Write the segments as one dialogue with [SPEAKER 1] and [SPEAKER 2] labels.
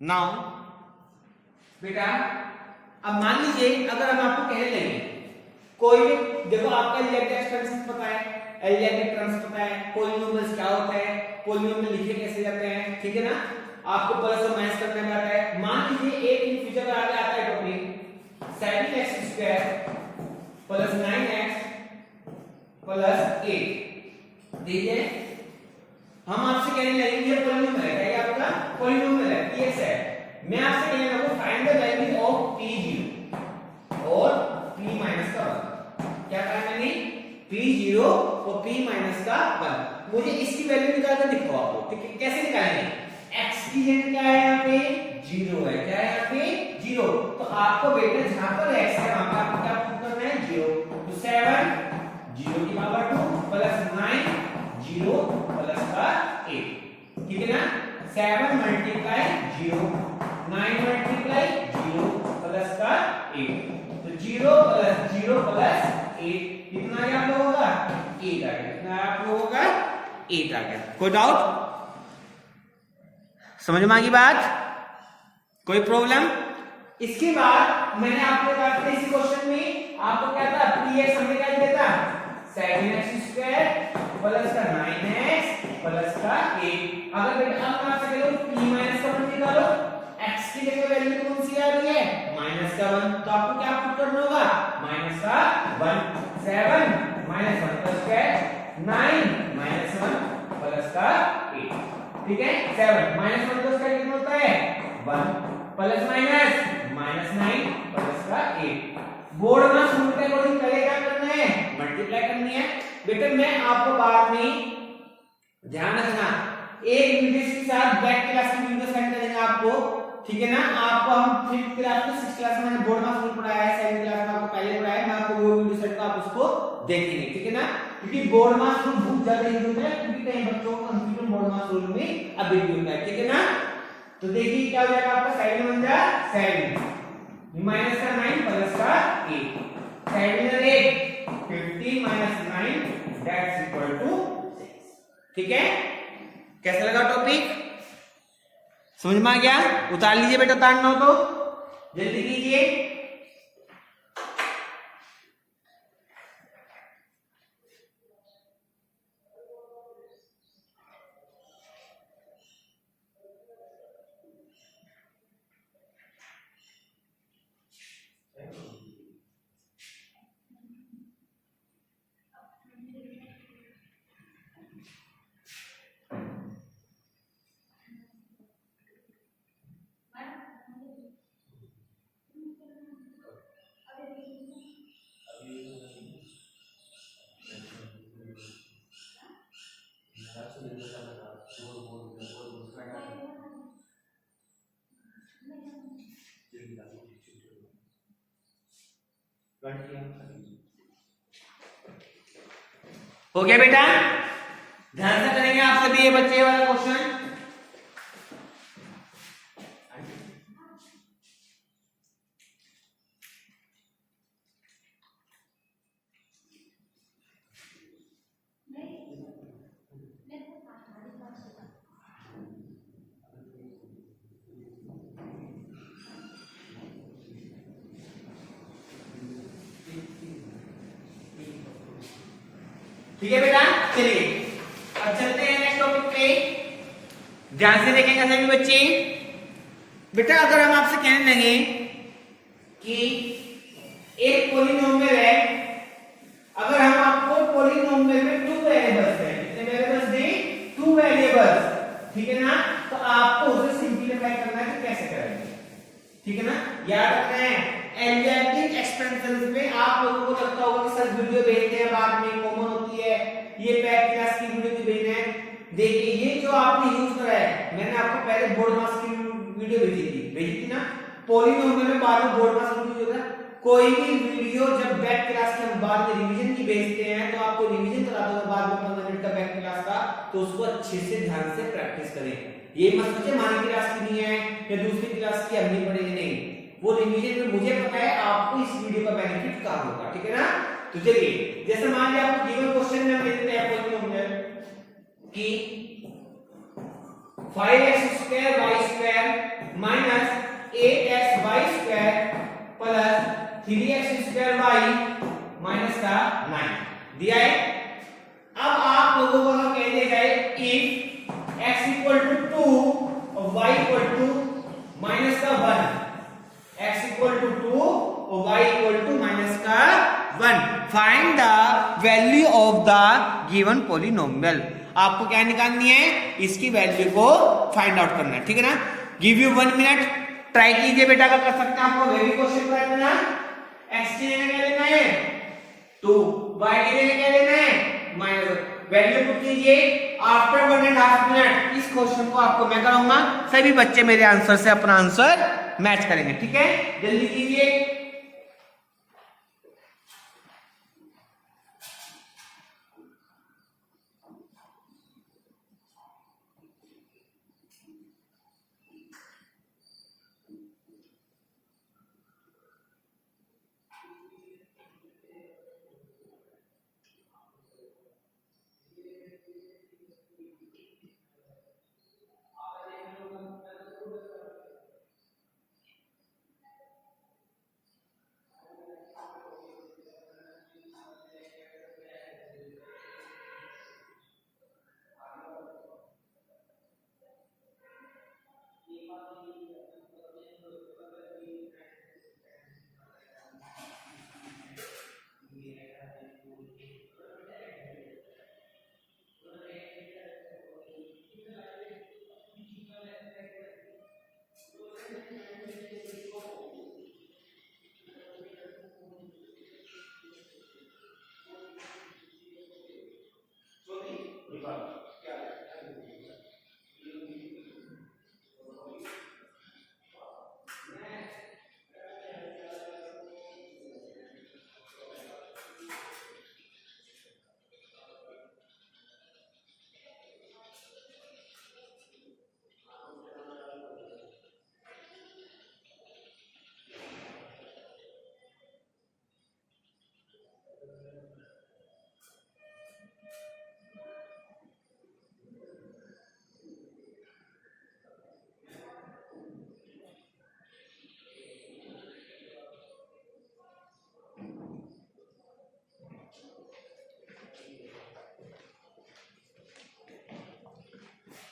[SPEAKER 1] Now बेटा अब मान लीजिए अगर हम आपको कहने लगे कोई भी, देखो आपका एलियाटिक एक्सपेंशन पता है, एलियाटिक टर्म्स पता है, पॉलिनोमियल्स क्या होता है, पॉलिनोमियल लिखे कैसे जाते हैं, ठीक है ना, आपको प्लस और माइनस करने में आता है। मान लीजिए एक इन फ्यूचर का आगे आता है topic 7x² plus 9x plus 8, देखिए हम आपसे कहने लगेंगे ये पॉलिनोमियल है, क्या आपका पॉलिनोमियल है, px है। मैं आपसे कहने लगूं find the value of p0 और p माइनस का 1। क्या कहा मैंने, p0 और p माइनस का 1। मुझे इसकी वैल्यू निकाल कर दिखाओ आपको, ठीक है, कैसे निकालेंगे, x की जगह क्या है यहाँ पे 0 है, क्या है यहाँ पे 0, तो आपको बेटा जहां पर x है वहां पर आपको क्या पुट करना है 0, तो 7 0 की पावर 2 प्लस 9 0 प्लस का 8, ठीक है ना, 7 मल्टीप्लाई 0 9 मल्टीप्लाई 0 प्लस का 8, तो 0 प्लस 8 कितना आप लोगों होगा 8 आ गया, कितना आप लोगों होगा 8 आ गया। कोई डाउट, समझ में आ गई बात, कोई प्रॉब्लम। इसके बाद मैंने आपको कहा था इसी क्वेश्चन में आपको क्या था, px हमने क्या दिया था 7x² प्लस का 9x प्लस का 8। अगर बेटा अब मैं आपसे कह दूं p माइनस का 1 निकालो, x की जगह वैल्यू कौन सी आ रही है माइनस का 1, तो आपको क्या पुट करना होगा माइनस का 1, 7 माइनस 1 प्लस का 9 माइनस 1 प्लस का 8, ठीक है, 7 माइनस 1 प्लस का कितना होता है 1 प्लस माइनस माइनस 9 प्लस का 8। बोर्ड में रूल के अकॉर्डिंग पहले क्या करना है मल्टीप्लाई करनी है। बेटा मैं आपको बाद में ध्यान रखना, एक वीडियो के साथ बैक क्लास की वीडियो सेंड करेंगे आपको, ठीक है ना, आपको हम 5th क्लास में 6th क्लास में मैंने बोर्ड में रूल पढ़ाया है, 7th क्लास में आपको पहले पढ़ाया है, मैं आपको वो वीडियो सेंड आप उसको देखेंगे, ठीक है ना, क्योंकि बोर्ड में रूल बहुत ज्यादा यूज होता है, क्योंकि कई बच्चों को कंफ्यूजन बोर्ड में रूल में अभी भी होता है, ठीक है ना। तो देखिए क्या हो जाएगा आपका 7 बन जाए 7 माइनस का 9 प्लस का 8, 7 और 8 15 माइनस 9 दैट्स इक्वल टू 6, ठीक है। कैसा लगा टॉपिक, समझ में आ गया, उतार लीजिए बेटा, उतारना हो तो जल्दी कीजिए। हो गया बेटा, ध्यान से करेंगे आप सभी ये बच्चे वाला क्वेश्चन। ठीक है बेटा, चलिए अब चलते हैं नेक्स्ट टॉपिक पे, ध्यान से देखेंगे सभी बच्चे। बेटा अगर हम आपसे कहने लगे कि एक पॉलिनोमियल है, अगर हम आपको पॉलिनोमियल में 2 वेरिएबल्स है, कितने वेरिएबल्स दें 2 वेरिएबल्स, ठीक है ना, तो आपको उसे सिंपलीफाई करना है, तो कैसे करेंगे, ठीक है ना। याद रखना है एलियाटिक एक्सपेंशंस में आप लोगों को लगता होगा कि सर वीडियो भेजते हैं बाद में कॉमन होती है, ये बैक क्लास की वीडियो भी भेजना है। देखिए ये जो आपने यूज करा है, मैंने आपको पहले बोर्ड मास की वीडियो भेजी थी ना, पॉलिनोमियल में बाद में बोर्ड मास वीडियो होता है। कोई भी वीडियो जब बैक क्लास के हम बाद में रिवीजन की भेजते हैं तो आपको रिवीजन कराता हूं बाद में 15 मिनट का बैक क्लास का, तो उसको अच्छे से ध्यान से प्रैक्टिस करें। ये मत सोचिए हमारी क्लास की नहीं है या दूसरी क्लास की हम नहीं पढ़ेंगे, नहीं, वो रिवीजन में मुझे पता है आपको इस वीडियो का बेनिफिट कहां होगा, ठीक है ना। तो चलिए जैसे मान लिया आपको गिवन क्वेश्चन में हम देते हैं पॉलिनोमियल कि 5x² y² square Y minus का 9 दिया है। अब आप लोगों को कह दिया जाए इफ x इक्वल टू 2 और y इक्वल टू माइनस का 1, x इक्वल टू 2 और y इक्वल टू माइनस का 1, find the value of the given polynomial. आपको क्या निकालनी है, इसकी वैल्यू को फाइंड आउट करना है, ठीक है ना। गिव यू 1 मिनट, ट्राई कीजिए बेटा, अगर कर सकते हैं आपको वे भी क्वेश्चन ट्राई करना। x की जगह क्या लेना है 2, y की जगह क्या लेना है माइनस, वैल्यू पुट कीजिए। आफ्टर 1.5 मिनट इस क्वेश्चन को आपको मैं कराऊंगा, सभी बच्चे मेरे आंसर से अपना आंसर मैच करेंगे, ठीक है, जल्दी कीजिए।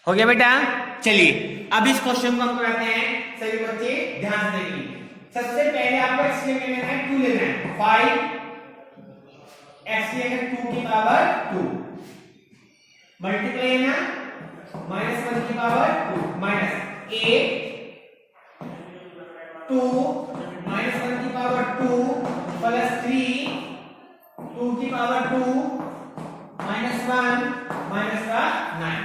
[SPEAKER 1] हो गया बेटा, चलिए अब इस क्वेश्चन को हम कराते हैं, सभी बच्चे ध्यान से देखिए। सबसे पहले आपको x की जगह लेना है 2 लेना है, 5 x की जगह 2 की पावर 2 मल्टीप्लाई है ना, माइनस 1 की पावर 2 माइनस 8 2 माइनस 1 की पावर 2 प्लस 3 2 की पावर 2 माइनस 1 माइनस का 9।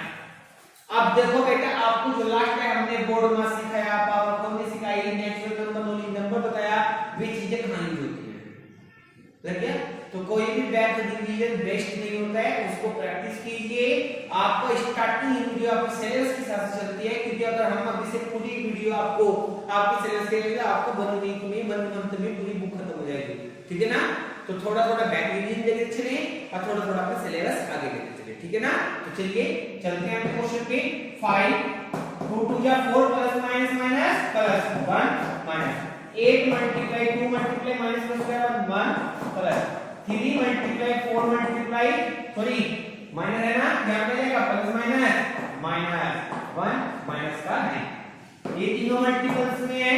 [SPEAKER 1] अब देखो बेटा, आपको जो लास्ट टाइम हमने बोर्ड में सिखाया, पावर फॉर्म में सिखाई, नेचुरल नंबर नॉलेज नंबर बताया, वे चीजें कहां यूज होती हैं, ठीक है। तो कोई भी बैक डिवीजन बेस्ट नहीं होता है, उसको प्रैक्टिस कीजिए। आपको स्टार्टिंग वीडियो आपकी सिलेबस के साथ चलती है, क्योंकि अगर हम अभी से पूरी वीडियो आपको आपकी सिलेबस के लिए आपको 1 वीक में 1 मंथ में पूरी बुक खत्म हो जाएगी, ठीक है ना। तो थोड़ा थोड़ा बैक रिवीजन देते चले और थोड़ा थोड़ा अपना सिलेबस आगे लेते चले, ठीक है ना। तो चलिए चलते हैं अपने क्वेश्चन पे। 5 2 2 जा 4 plus minus minus plus 1 minus 8 multiply 2 multiply minus plus 1 plus 3 multiply 4 multiply sorry minus है ना, यहां पे जाएगा प्लस माइनस माइनस 1 माइनस का 9। ये तीनों मल्टीपल्स में है,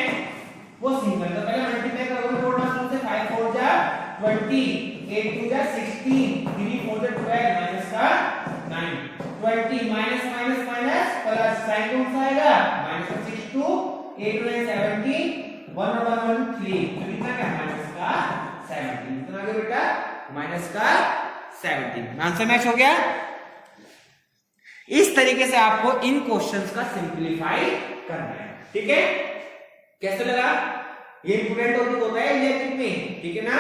[SPEAKER 1] वो सिंगल, तो पहले मल्टीप्लाई करोगे 4 माइनस से 5 4 जा 20 8 2 जा 16 3 4 जा 12 माइनस का 9 20 minus minus minus plus sign कौन सा आएगा माइनस का 6 2 8 9 17 1 1 1 3, तो कितना क्या माइनस का 17, कितना आ गया बेटा माइनस का 17। आंसर मैच हो गया। इस तरीके से आपको इन क्वेश्चंस का सिंपलीफाई करना है, ठीक है। कैसे लगा, ये इंपोर्टेंट टॉपिक होता है इलेक्ट्रिक में, ठीक है ना।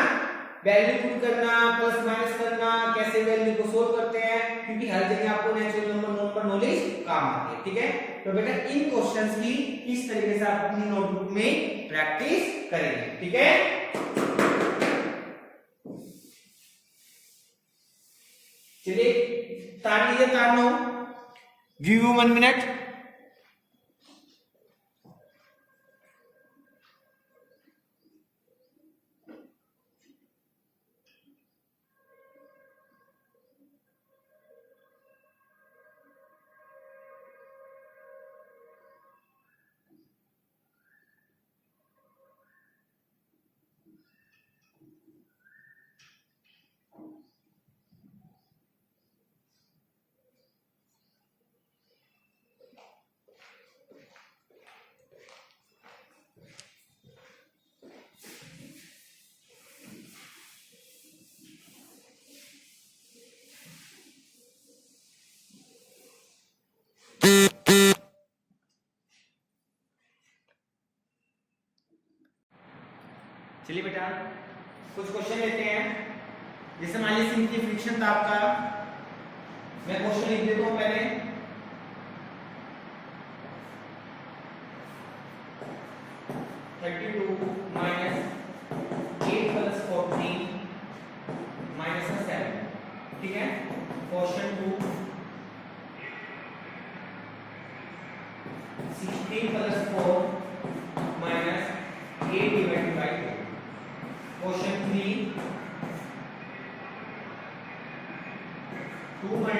[SPEAKER 1] वैल्यू पुट करना, प्लस माइनस करना, कैसे वैल्यू को सोल्व करते हैं, क्योंकि हर जगह आपको नेचुरल नंबर नॉलेज काम आती है, ठीक है। तो बेटा इन क्वेश्चंस की इस तरीके से आप अपनी नोटबुक में प्रैक्टिस करेंगे, ठीक है। चलिए तार लीजिए, तार लो, गिव यू 1 मिनट। चलिए बेटा कुछ क्वेश्चन लेते हैं। जैसे मान लीजिए सिंप्लीफिकेशन था आपका, मैं क्वेश्चन लिख देता हूं पहले। ठीक है, question 2 16 + 4 - 8 divided by 4। Question 3 2 ×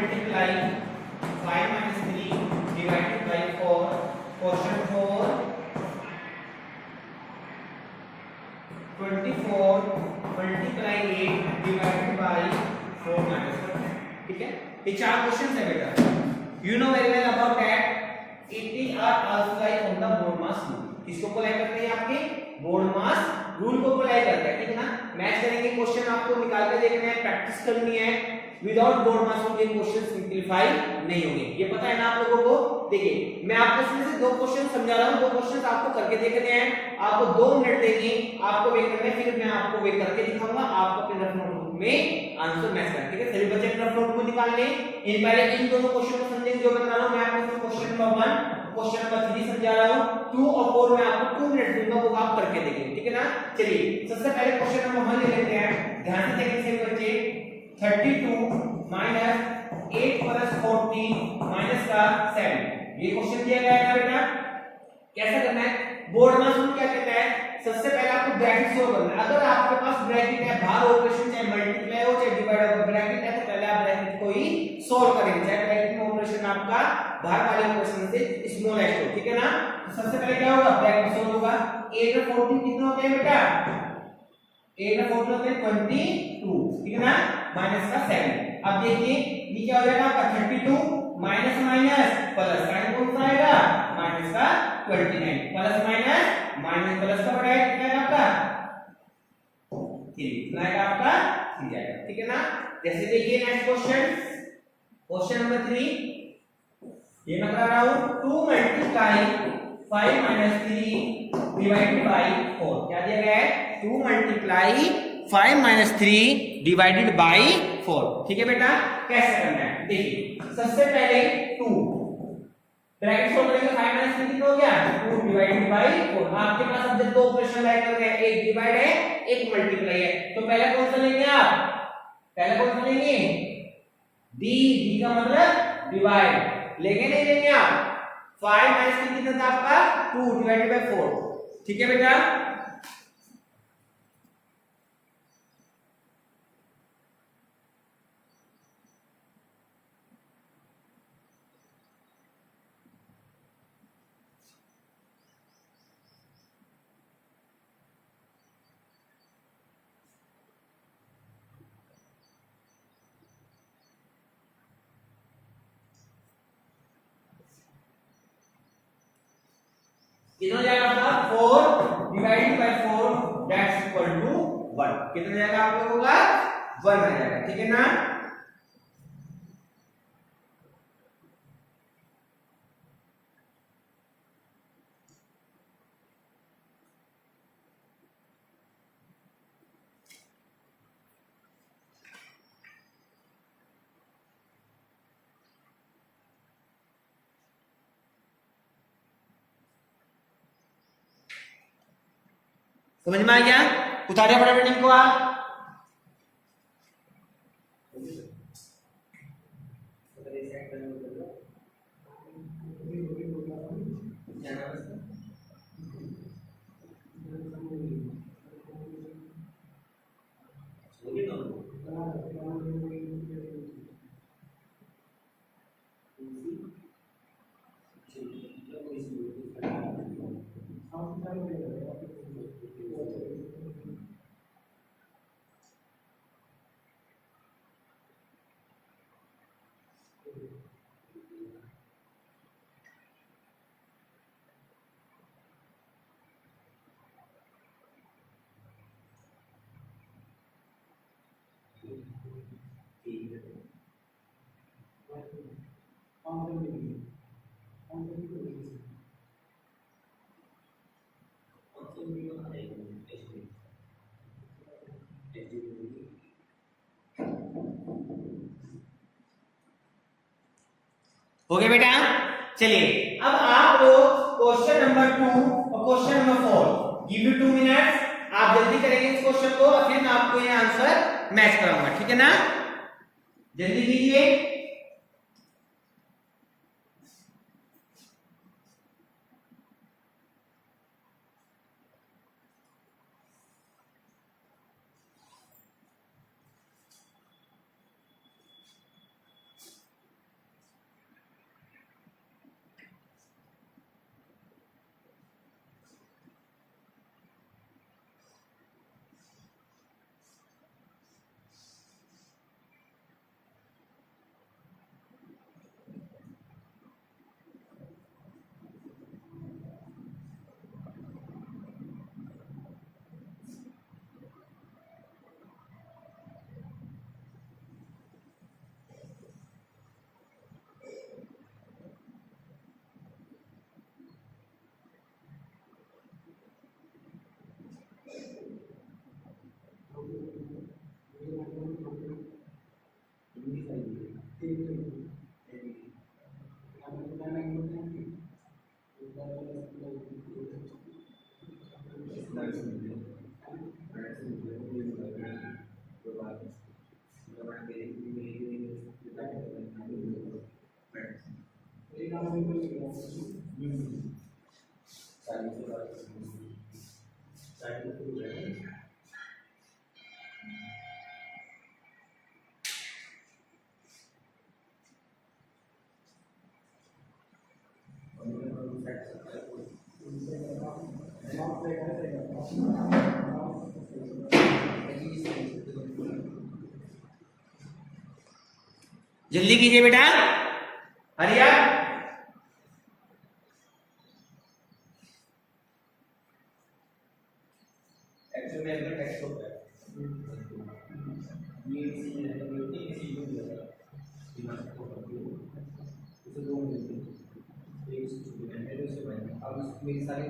[SPEAKER 1] 5 - 3 divided by 4। Question 4 24 × 8 divided by 4 - 1। ठीक है, ये 4 क्वेश्चंस है बेटा। You know very well about that 80 are also like on the BODMAS rule. किसको अप्लाई करते हैं? आपके बोर्ड मास रूल को अप्लाई करते हैं। ठीक है ना, मैच करेंगे, क्वेश्चन आपको निकाल के देखना है, प्रैक्टिस करनी है। विदाउट बोर्ड मास रूल ये क्वेश्चन सिंपलीफाई नहीं होंगे, ये पता है ना आप लोगों को। देखिए मैं आपको इसमें से 2 क्वेश्चन समझा रहा हूं, 2 क्वेश्चन आपको करके देखने हैं। आपको 2 मिनट देंगे, आपको वेट करना है, फिर मैं आपको वेट करके दिखाऊंगा। आपको अपने रफ नोटबुक में आंसर मैच करना है। ठीक है, सभी बच्चे अपना रफ नोटबुक निकाल लें। इन पहले इन दोनों क्वेश्चन को समझेंगे जो बता रहा हूं मैं आपको। क्वेश्चन नंबर 1, क्वेश्चन नंबर 3 समझा रहा हूं। 2 और 4 में आपको 2 मिनट दूंगा, वो आप करके देखेंगे। ठीक है ना, चलिए सबसे पहले क्वेश्चन नंबर 1 ले लेते हैं। ध्यान से देखिए सभी बच्चे। 32 - 8 + 40 - 7 ये क्वेश्चन दिया गया है बेटा। कैसे करना है? बोर्ड मास रूल क्या कहता है? सबसे पहले आपको ब्रैकेट सोल्व करना है। अगर आपके पास ब्रैकेट है, बाहर ऑपरेशन चाहे मल्टीप्लाई हो चाहे डिवाइड हो, ब्रैकेट है तो पहले आप ब्रैकेट को ही सोल्व करेंगे, चाहे ब्रैकेट में ऑपरेशन आपका बाहर वाले ऑपरेशन से स्मॉलेस्ट हो। ठीक है ना, तो सबसे पहले क्या होगा? ब्रैकेट सोल्व होगा। 8 और 14 कितना होता है बेटा? 8 और 14 होते हैं 22। ठीक है ना, माइनस का 7। अब देखिए ये क्या हो जाएगा आपका 32 माइनस माइनस प्लस, साइन कौन सा आएगा? माइनस का 29। प्लस माइनस माइनस प्लस का बड़ा है, कितना है आपका 3, कितना है आपका 3 जाएगा। ठीक है ना, जैसे देखिए नेक्स्ट क्वेश्चन, क्वेश्चन नंबर 3 ये मैं करा रहा हूं 2 × 5 - 3 डिवाइडेड बाय 4। क्या दिया गया है? 2 × 5 - 3 डिवाइडेड बाय 4। ठीक है बेटा, कैसे करना है? देखिए सबसे पहले 2 ब्रैकेट खोल करेंगे, 5 - 3 कितना हो गया? 2 डिवाइडेड बाय 4। आपके पास अब जब 2 ऑपरेशन लाइक कर रहे हैं, एक डिवाइड है एक मल्टीप्लाई है, तो पहले कौन सा लेंगे आप? पहले कौन सा लेंगे? डी। डी का मतलब डिवाइड लेंगे, नहीं लेंगे आप? 5 - 3 कितना था आपका? 2 डिवाइडेड बाय 4। ठीक है बेटा, कितना जाएगा आपका? 4 divided by 4 that's equal to 1। कितना जाएगा आप लोगों का? 1 आ जाएगा। ठीक है ना, समझ में आ गया? उतारिए फटाफट इनको आप। हो गया बेटा। चलिए अब आप लोग क्वेश्चन नंबर 2 और question number 4 give you 2 minutes, आप जल्दी करेंगे इस क्वेश्चन को और फिर मैं आपको ये आंसर मैच कराऊंगा, ठीक है ना? जल्दी कीजिए। जल्दी कीजिए बेटा, हरी आप। मेरी सारी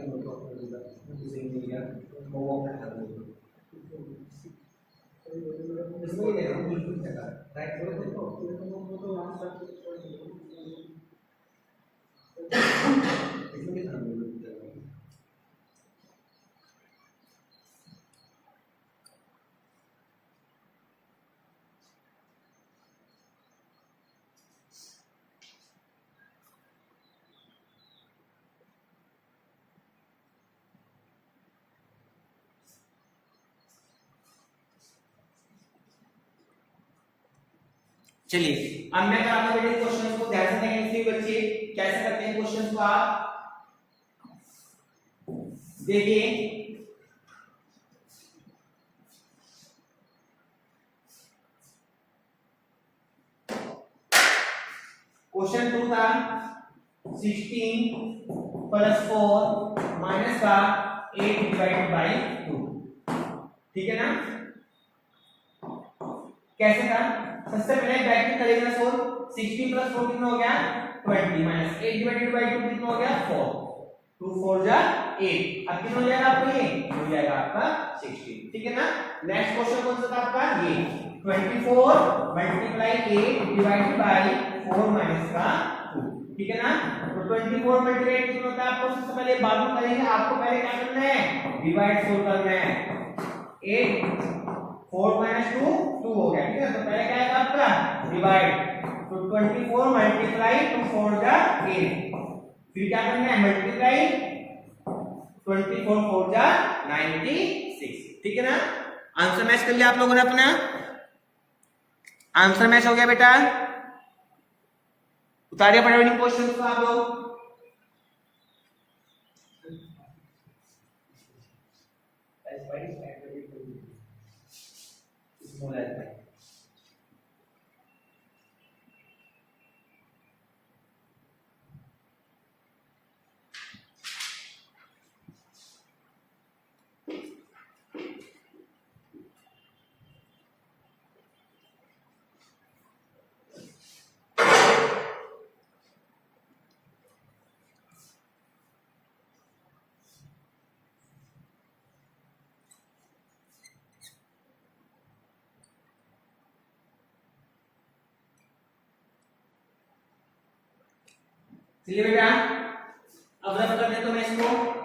[SPEAKER 1] चलिए अब मैं कराता हूं बेटे क्वेश्चंस को, ध्यान से देखेंगे बच्चे कैसे करते हैं क्वेश्चंस को। आप देखिए क्वेश्चन 2 था 16 प्लस 4 माइनस का 8 डिवाइड बाय 2, ठीक है ना? कैसे था? सबसे पहले ब्रैकेट करेंगे 4, 16 प्लस 4 कितना हो गया 20 माइनस 8 डिवाइडेड बाय 2 कितना हो गया 4, 2 4 जा 8, अब कितना हो जाएगा आपको, ये हो जाएगा आपका 16, ठीक है ना? नेक्स्ट क्वेश्चन कौन सा था आपका, ये 24 मल्टीप्लाई 8 डिवाइडेड बाय 4 माइनस का 2, ठीक है ना? तो 24 मल्टीप्लाई कितना होता है आपको, सबसे पहले बाद में करेंगे, आपको पहले क्या करना है, डिवाइड 4 करना है। 8 4 माइनस 2 2 हो गया, ठीक है? तो पहले क्या है आपका डिवाइड, तो 24 मल्टीप्लाई 2 4 जा 8, फिर क्या करना है मल्टीप्लाई 24 4 जा 96, ठीक है ना? आंसर मैच कर लिया आप लोगों ने अपना, आंसर मैच हो गया बेटा। उतारिए फटाफट क्वेश्चन को आप लोग। चलिए बेटा अब रफ कर दे तो मैं इसको